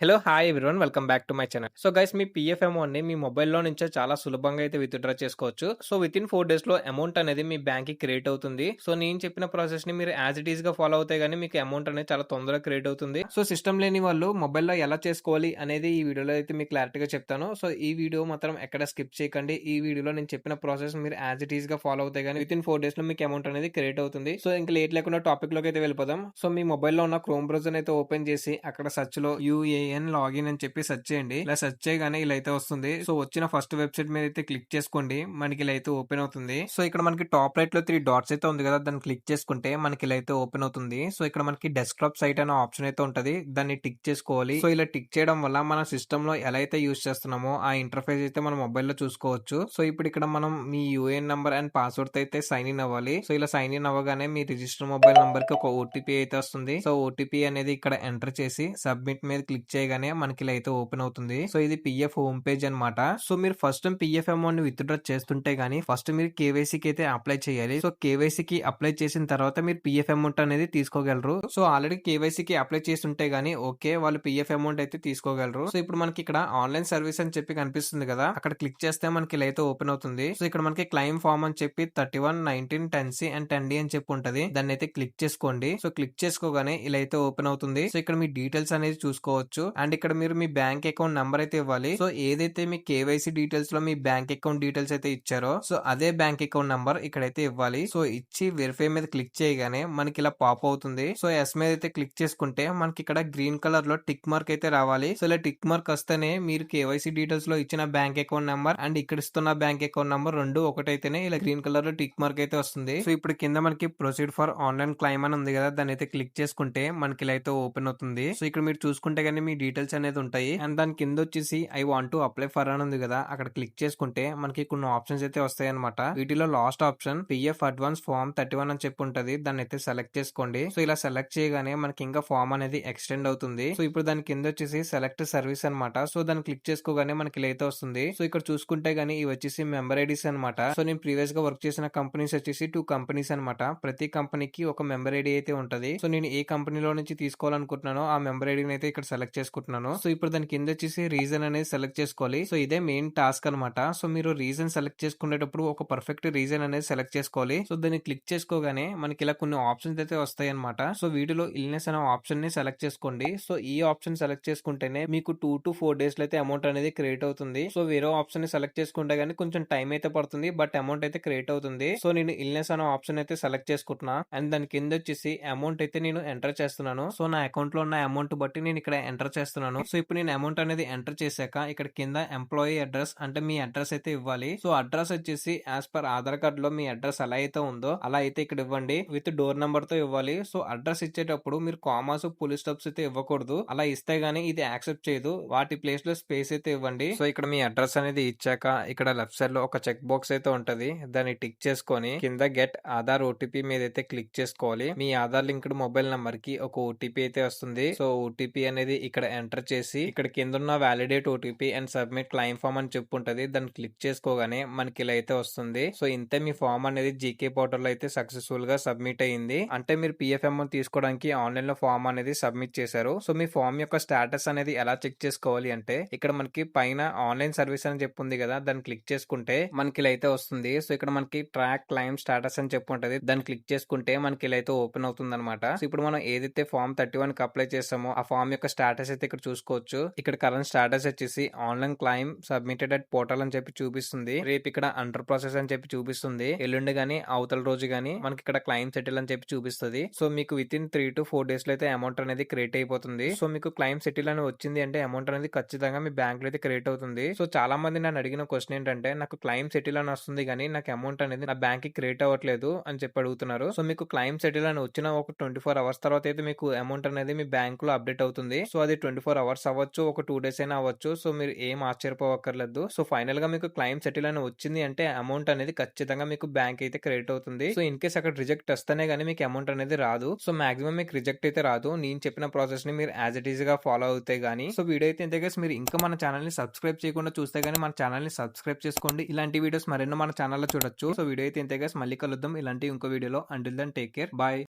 Hello! Hi everyone. Welcome back to my channel. So guys me PF అమౌంట్‌ని మీ మొబైల్‌లో నుంచే చాలా సులభంగా అయితే విత్‌డ్రా చేసుకోవచ్చు. సో వితిన్ 4 డేస్‌లో అమౌంట్ అనేది మీ బ్యాంక్‌కి క్రెడిట్ అవుతుంది. సో నేను చెప్పిన ప్రాసెస్‌ని మీరు యాస్ ఇట్ ఈస్‌గా ఫాలో అవుతే గాని మీకు అమౌంట్ అనేది చాలా తొందరగా క్రెడిట్ అవుతుంది. సో సిస్టమ్ లేని వాళ్ళు మొబైల్‌లో ఎలా చేసుకోవాలి అనేది ఈ వీడియోలో అయితే మీకు క్లారిటీగా చెప్తాను. సో ఈ వీడియో మాత్రం ఎక్కడ స్కిప్ చేయకండి. ఈ వీడియోలో నేను చెప్పిన ప్రాసెస్ మీరు యాస్ ఇట్ ఈస్‌గా ఫాలో అవుతే గాని వితిన్ 4 డేస్‌లో మీకు అమౌంట్ అనేది క్రెడిట్ అవుతుంది. సో ఇంక లేట్ లేకుండా టాపిక్‌లోకి అయితే వెళ్ళిపోదాం. సో మీ మొబైల్‌లో ఉన్న క్రోమ్ బ్రౌజర్‌ని అయితే ఓపెన్ చేసి అక్కడ సెర్చ్‌లో యూఏఎన్ లాగిన్ అని చెప్పి సెర్చ్ చేయండి. ఇలా సెర్చ్ చేయగానే ఇలా అయితే వస్తుంది. సో వచ్చిన ఫస్ట్ వెబ్సైట్ మీద అయితే క్లిక్ చేసుకోండి. మనకి ఇలా అయితే ఓపెన్ అవుతుంది. సో ఇక్కడ మనకి టాప్ రైట్ లో 3 డాట్స్ అయితే ఉంది కదా, దాన్ని క్లిక్ చేసుకుంటే మనకి ఇలా అయితే ఓపెన్ అవుతుంది. సో ఇక్కడ మనకి డెస్క్టాప్ సైట్ అనే ఆప్షన్ అయితే ఉంటది. దాన్ని టిక్ చేసుకోవాలి. సో ఇలా టిక్ చేయడం వల్ల మన సిస్టమ్ లో ఎలా అయితే యూస్ చేస్తున్నామో ఆ ఇంటర్ఫేస్ అయితే మన మొబైల్ లో చూసుకోవచ్చు. సో ఇప్పుడు ఇక్కడ మనం మీ యూఏఎన్ నంబర్ అండ్ పాస్వర్డ్ తో అయితే సైన్ ఇన్ అవ్వాలి. సో ఇలా సైన్ ఇన్ అవ్వగానే మీ రిజిస్టర్ మొబైల్ నంబర్ కి ఒక ఓటీపీ అయితే వస్తుంది. సో ఓటీపీ అనేది ఇక్కడ ఎంటర్ చేసి సబ్మిట్ మీద క్లిక్ చేయగానే మనకి ఇలా అయితే ఓపెన్ అవుతుంది. సో ఇది పిఎఫ్ హోమ్ పేజ్ అన్నమాట. సో మీరు ఫస్ట్ టైం పిఎఫ్ అమౌంట్ ని విత్డ్రా చేస్తుంటే గానీ ఫస్ట్ మీరు కేవైసీకి అయితే అప్లై చేయాలి. సో కేవైసీకి అప్లై చేసిన తర్వాత మీరు పిఎఫ్ అమౌంట్ అనేది తీసుకోగలరు. సో ఆల్రెడీ కేవైసీకి అప్లై చేస్తుంటే గానీ ఓకే, వాళ్ళు పిఎఫ్ అమౌంట్ అయితే తీసుకోగలరు. సో ఇప్పుడు మనకి ఇక్కడ ఆన్లైన్ సర్వీస్ అని చెప్పి కనిపిస్తుంది కదా, అక్కడ క్లిక్ చేస్తే మనకి ఇలా అయితే ఓపెన్ అవుతుంది. సో ఇక్కడ మనకి క్లైమ్ ఫామ్ అని చెప్పి 31, 19, 10C అండ్ 10D అని చెప్పి ఉంటది. దాన్ని అయితే క్లిక్ చేసుకోండి. సో క్లిక్ చేసుకోగానే ఇలా అయితే ఓపెన్ అవుతుంది. సో ఇక్కడ మీ డీటెయిల్స్ అనేది చూసుకోవచ్చు. అండ్ ఇక్కడ మీరు మీ బ్యాంక్ అకౌంట్ నంబర్ అయితే ఇవ్వాలి. సో ఏదైతే మీ కేవైసీ డీటెయిల్స్ లో మీ బ్యాంక్ అకౌంట్ డీటెయిల్స్ అయితే ఇచ్చారో సో అదే బ్యాంక్ అకౌంట్ నంబర్ ఇక్కడైతే ఇవ్వాలి. సో ఇచ్చి వెరిఫై మీద క్లిక్ చేయగానే మనకి ఇలా పాప్ అవుతుంది. సో ఎస్ మీద అయితే క్లిక్ చేసుకుంటే మనకి ఇక్కడ గ్రీన్ కలర్ లో టిక్ మార్క్ అయితే రావాలి. సో ఇలా టిక్ మార్క్ వస్తేనే మీరు కేవైసీ డీటెయిల్స్ లో ఇచ్చిన బ్యాంక్ అకౌంట్ నంబర్ అండ్ ఇక్కడ ఇస్తున్న బ్యాంక్ అకౌంట్ నంబర్ రెండు ఒకటైతేనే ఇలా గ్రీన్ కలర్ లో టిక్ మార్క్ అయితే వస్తుంది. సో ఇప్పుడు కింద మనకి ప్రొసీడ్ ఫర్ ఆన్లైన్ క్లైమ్ అని ఉంది కదా, దాన్ని అయితే క్లిక్ చేసుకుంటే మనకి ఇలా అయితే ఓపెన్ అవుతుంది. సో ఇక్కడ మీరు చూసుకుంటే గానీ మీ డీటెయిల్స్ అనేది ఉంటాయి. అండ్ దాని కింద వచ్చేసి I want to apply for అని ఉంది కదా, అక్కడ క్లిక్ చేసుకుంటే మనకి కొన్ని ఆప్షన్స్ అయితే వస్తాయి అనమాట. వీటిలో last option PF advance form 31 అని చెప్పి ఉంటది. దాన్ని అయితే సెలెక్ట్ చేసుకోండి. సో ఇలా సెలెక్ట్ చేయగానే మనకి ఇంకా ఫామ్ అనేది ఎక్స్టెండ్ అవుతుంది. సో ఇప్పుడు దాని కింద వచ్చేసి సెలెక్ట్ సర్వీస్ అనమాట. సో దాన్ని క్లిక్ చేసుకోగానే మనకి ఇలా అయితే వస్తుంది. సో ఇక్కడ చూసుకుంటే గానీ ఇవి వచ్చేసి మెంబర్ ఐడీస్ అనమాట. సో నేను ప్రీవియస్ గా వర్క్ చేసిన కంపెనీస్ వచ్చేసి 2 కంపెనీస్ అనమాట. ప్రతి కంపెనీకి ఒక మెంబర్ ఐడి అయితే ఉంటది. సో నేను ఏ కంపెనీలో నుంచి తీసుకోవాలనుకుంటున్నానో ఆ మెంబర్ ఐడిని అయితే ఇక్కడ సెలెక్ట్ చేసుకుంటున్నాను. సో ఇప్పుడు దాని కింద వచ్చేసి రీజన్ అనేది సెలెక్ట్ చేసుకోవాలి. సో ఇదే మెయిన్ టాస్క్ అనమాట. సో మీరు రీజన్ సెలెక్ట్ చేసుకునేటప్పుడు ఒక పర్ఫెక్ట్ రీజన్ అనేది సెలెక్ట్ చేసుకోవాలి. సో దాన్ని క్లిక్ చేసుకోగానే మనకి ఇలా కొన్ని ఆప్షన్స్ అయితే వస్తాయి అనమాట. సో వీటిలో ఇల్నెస్ అనే ఆప్షన్ ని సెలెక్ట్ చేసుకోండి. సో ఈ ఆప్షన్ సెలెక్ట్ చేసుకుంటేనే మీకు 2 to 4 డేస్ లో అయితే అమౌంట్ అనేది క్రియేట్ అవుతుంది. సో వేరే ఆప్షన్ ని సెలెక్ట్ చేసుకుంటే గానీ కొంచెం టైం అయితే పడుతుంది, బట్ అమౌంట్ అయితే క్రియేట్ అవుతుంది. సో నేను ఇల్నెస్ అనే ఆప్షన్ అయితే సెలెక్ట్ చేసుకుంటున్నా అండ్ దాని కింద వచ్చేసి అమౌంట్ అయితే నేను ఎంటర్ చేస్తున్నాను. సో నా అకౌంట్ లో ఉన్న అమౌంట్ బట్టి నేను ఇక్కడ ఎంటర్ చేస్తున్నాను. సో ఇప్పుడు నేను అమౌంట్ అనేది ఎంటర్ చేశాక ఇక్కడ కింద ఎంప్లాయీ అడ్రస్ అంటే మీ అడ్రస్ అయితే ఇవ్వాలి. సో అడ్రస్ వచ్చేసి యాజ్ పర్ ఆధార్ కార్డ్ లో మీ అడ్రస్ ఎలా అయితే ఉందో అలా అయితే ఇక్కడ ఇవ్వండి. విత్ డోర్ నెంబర్ తో ఇవ్వాలి. సో అడ్రస్ ఇచ్చేటప్పుడు మీరు కామాస్ పులి స్టాప్స్ అయితే ఇవ్వకూడదు. అలా ఇస్తే గానీ ఇది యాక్సెప్ట్ చేయదు. వాటి ప్లేస్ లో స్పేస్ అయితే ఇవ్వండి. సో ఇక్కడ మీ అడ్రస్ అనేది ఇచ్చాక ఇక్కడ లెఫ్ట్ సైడ్ లో ఒక చెక్ బాక్స్ అయితే ఉంటది. దాన్ని టిక్ చేసుకొని కింద గెట్ ఆధార్ ఓటీపీ మీద అయితే క్లిక్ చేసుకోవాలి. మీ ఆధార్ లింక్డ్ మొబైల్ నంబర్ కి ఒక ఓటీపీ అయితే వస్తుంది. సో ఓటీపీ అనేది ఇక్కడ ఎంటర్ చేసి ఇక్కడ కింద ఉన్న validate OTP and submit claim form అని చెప్పుంటది. దాన్ని క్లిక్ చేసుకోగానే మనకి ఇలా అయితే వస్తుంది. సో ఇంతే మీ ఫామ్ అనేది జీకే పోర్టల్ లో అయితే సక్సెస్ఫుల్ గా సబ్మిట్ అయ్యింది. అంటే మీరు పిఎఫ్ అమౌంట్ తీసుకోవడానికి ఆన్లైన్ లో ఫామ్ అనేది సబ్మిట్ చేశారు. సో మీ ఫామ్ యొక్క స్టేటస్ అనేది ఎలా చెక్ చేసుకోవాలి అంటే ఇక్కడ మనకి పైన ఆన్లైన్ సర్వీస్ అని చెప్పి ఉంది కదా, దాన్ని క్లిక్ చేసుకుంటే మనకి ఇలా అయితే వస్తుంది. సో ఇక్కడ మనకి ట్రాక్ క్లైమ్ స్టేటస్ అని చెప్పి ఉంటది. దాన్ని క్లిక్ చేసుకుంటే మనకి ఇలా అయితే ఓపెన్ అవుతుంది అనమాట. సో ఇప్పుడు మనం ఏదైతే ఫామ్ 31 కి అప్లై చేస్తామో ఆ ఫామ్ యొక్క స్టేటస్ అయితే ఇక్కడ చూసుకోవచ్చు. ఇక్కడ కరెంట్ స్టేటస్ వచ్చేసి online claim submitted at portal అని చెప్పి చూపిస్తుంది. రేపు ఇక్కడ అండర్ ప్రాసెస్ అని చెప్పి చూపిస్తుంది. ఎల్లుండి గానీ అవతల రోజు గానీ మనకి ఇక్కడ క్లైమ్ సెటిల్ అని చెప్పి చూపిస్తుంది. సో మీకు విత్ ఇన్ 3 to 4 డేస్ లో అయితే అమౌంట్ అనేది క్రియేట్ అయిపోతుంది. సో మీకు క్లైమ్ సెటిల్ అని వచ్చింది అంటే అమౌంట్ అనేది ఖచ్చితంగా మీ బ్యాంక్ లో అయితే క్రియేట్ అవుతుంది. సో చాలా మంది నన్ను అడిగిన క్వశ్చన్ ఏంటంటే నాకు క్లైమ్ సెటిల్ అని వస్తుంది కానీ నాకు అమౌంట్ అనేది నా బ్యాంక్ కి క్రియేట్ అవ్వట్లేదు అని చెప్పి అడుగుతున్నారు. సో మీకు క్లైమ్ సెటిల్ అని వచ్చిన ఒక 24 అవర్స్ తర్వాత అయితే మీకు అమౌంట్ అనేది మీ బ్యాంక్ లో అప్డేట్ అవుతుంది. సో అది 24 అవర్స్ అవ్వచ్చు, ఒక 2 డేస్ అయినా అవ్వచ్చు. సో మీరు ఏం ఆశ్చర్యపోవక్కర్లేదు. సో ఫైనల్ గా మీకు క్లైమ్ సెటిల్ అని వచ్చింది అంటే అమౌంట్ అనేది ఖచ్చితంగా మీకు బ్యాంక్ అయితే క్రెడిట్ అవుతుంది. సో ఇన్ కేస్ అక్కడ రిజెక్ట్ వస్తేనే గానీ మీకు అమౌంట్ అనేది రాదు. సో మాక్సిమం మీకు రిజెక్ట్ అయితే రాదు. నేను చెప్పిన ప్రాసెస్ ని మీరు యాజ్ ఇట్ ఈస్ గా ఫాలో అవుతే గానీ. సో వీడియో అయితే ఇంతే గైస్. మీరు ఇంకా మన ఛానల్ ని సబ్స్క్రైబ్ చేయకుండా చూస్తే గానీ మన ఛానల్ ని సబ్స్క్రైబ్ చేసుకోండి. ఇలాంటి వీడియోస్ మరెన్నో మన ఛానల్ లో చూడొచ్చు. సో వీడియో అయితే ఇంతే గైస్. మళ్ళీ కలుద్దాం ఇలాంటి ఇంకో వీడియోలో. Until then take care. Bye.